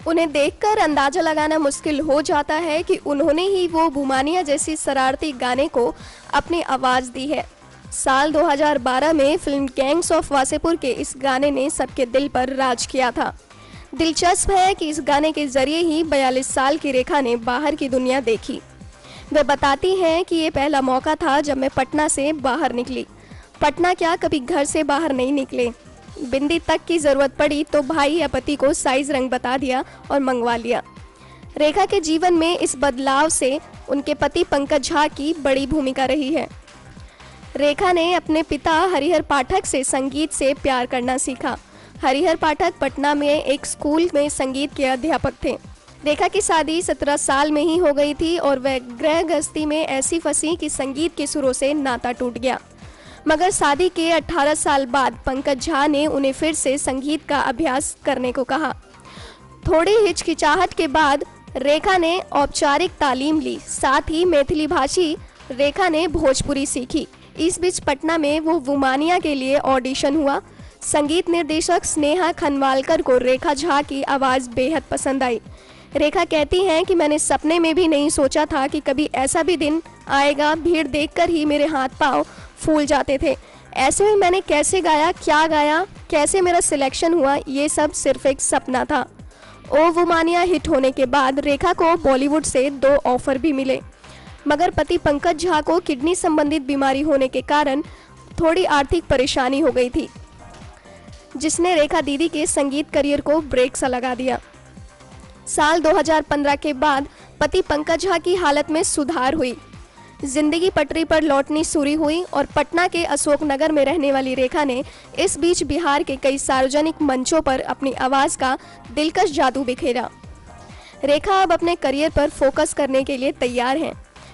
उन्हें देखकर अंदाजा लगाना मुश्किल हो जाता है कि उन्होंने ही वो बुमानिया जैसी शरारती गाने को अपनी आवाज़ दी है। साल 2012 में फिल्म गैंग्स ऑफ वासेपुर के इस गाने ने सबके दिल पर राज किया था। दिलचस्प है कि इस गाने के जरिए ही 42 साल की रेखा ने बाहर की दुनिया देखी। वे बताती हैं कि ये पहला मौका था जब मैं पटना से बाहर निकली। पटना क्या, कभी घर से बाहर नहीं निकले। बिंदी तक की ज़रूरत पड़ी तो भाई या पति को साइज रंग बता दिया और मंगवा लिया। रेखा के जीवन में इस बदलाव से उनके पति पंकज झा की बड़ी भूमिका रही है। रेखा ने अपने पिता हरिहर पाठक से संगीत से प्यार करना सीखा। हरिहर पाठक पटना में एक स्कूल में संगीत के अध्यापक थे। रेखा की शादी 17 साल में ही हो गई थी और वह गृह गृहस्थी में ऐसी फंसी कि संगीत के सुरों से नाता टूट गया। मगर शादी के 18 साल बाद पंकज झा ने उन्हें फिर से संगीत का अभ्यास करने को कहा। थोड़ी हिचकिचाहट के बाद रेखा ने औपचारिक तालीम ली। साथ ही मैथिली भाषी रेखा ने भोजपुरी सीखी। इस बीच पटना में वो वुमानिया के लिए ऑडिशन हुआ। संगीत निर्देशक स्नेहा खनवालकर को रेखा झा की आवाज़ बेहद पसंद आई। रेखा कहती हैं कि मैंने सपने में भी नहीं सोचा था कि कभी ऐसा भी दिन आएगा। भीड़ देखकर ही मेरे हाथ पांव फूल जाते थे। ऐसे में मैंने कैसे गाया, क्या गाया, कैसे मेरा सिलेक्शन हुआ, ये सब सिर्फ एक सपना था। ओ वुमानिया हिट होने के बाद रेखा को बॉलीवुड से 2 ऑफर भी मिले, मगर पति पंकज झा को किडनी संबंधित बीमारी होने के कारण थोड़ी आर्थिक परेशानी हो गई थी, जिसने रेखा दीदी के संगीत करियर को ब्रेक सा लगा दिया। साल 2015 के बाद पति पंकज झा की हालत में सुधार हुई। जिंदगी पटरी पर लौटनी शुरू हुई और पटना के अशोक नगर में रहने वाली रेखा ने इस बीच बिहार के कई सार्वजनिक मंचों पर अपनी आवाज़ का दिलकश जादू बिखेरा। रेखा अब अपने करियर पर फोकस करने के लिए तैयार हैं।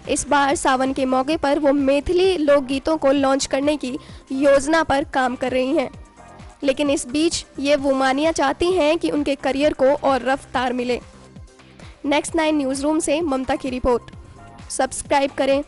इस बार सावन के मौके पर वो मैथिली लोकगीतों को लॉन्च करने की योजना पर काम कर रही हैं। लेकिन इस बीच ये वुमानिया चाहती हैं कि उनके करियर को और रफ्तार मिले। नेक्स्ट 9 न्यूज़ रूम से ममता की रिपोर्ट। सब्सक्राइब करें।